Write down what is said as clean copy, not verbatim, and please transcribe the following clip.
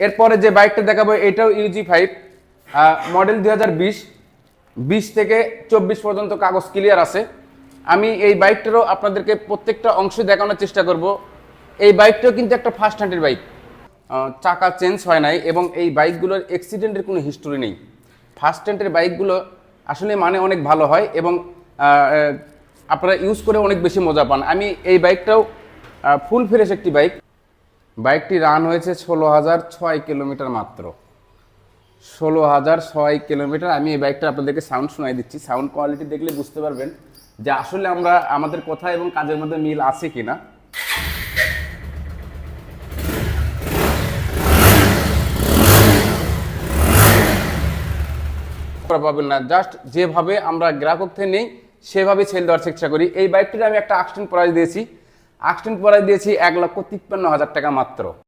এরপরে যে বাইকটা দেখাবো এটাও UG5 মডেল 2020 থেকে 24 পর্যন্ত কাগজ ক্লিয়ার আছে। আমি এই বাইকটারও আপনাদেরকে প্রত্যেকটা অংশ দেখানোর চেষ্টা করব। এই বাইকটাও কিন্তু একটা ফার্স্ট হ্যান্ডের বাইক, চাকা চেঞ্জ হয় নাই এবং এই বাইকগুলোর অ্যাক্সিডেন্টের কোনো হিস্টোরি নেই। ফার্স্ট হ্যান্ডের বাইকগুলো আসলে মানে অনেক ভালো হয় এবং আপনারা ইউজ করে অনেক বেশি মজা পান। আমি এই বাইকটাও ফুল ফ্রেশ একটি বাইক। বাইকটি রান হয়েছে 16,006 কিলোমিটার মাত্র, 16,006 কিলোমিটার। আমি এই বাইকটা আপনাদেরকে সাউন্ড শোনাই দিচ্ছি, সাউন্ড কোয়ালিটি দেখলে বুঝতে পারবেন যে আসলে আমাদের কথা এবং কাজের মধ্যে মিল আছে কিনা। পাবেন না, জাস্ট যেভাবে আমরা গ্রাহক থেকে নেই সেভাবে সেল দেওয়ার চেষ্টা করি। এই বাইকটির আমি একটা আক্সিডেন্ট প্রাইস দিয়েছি 1,53,500 টাকা মাত্র।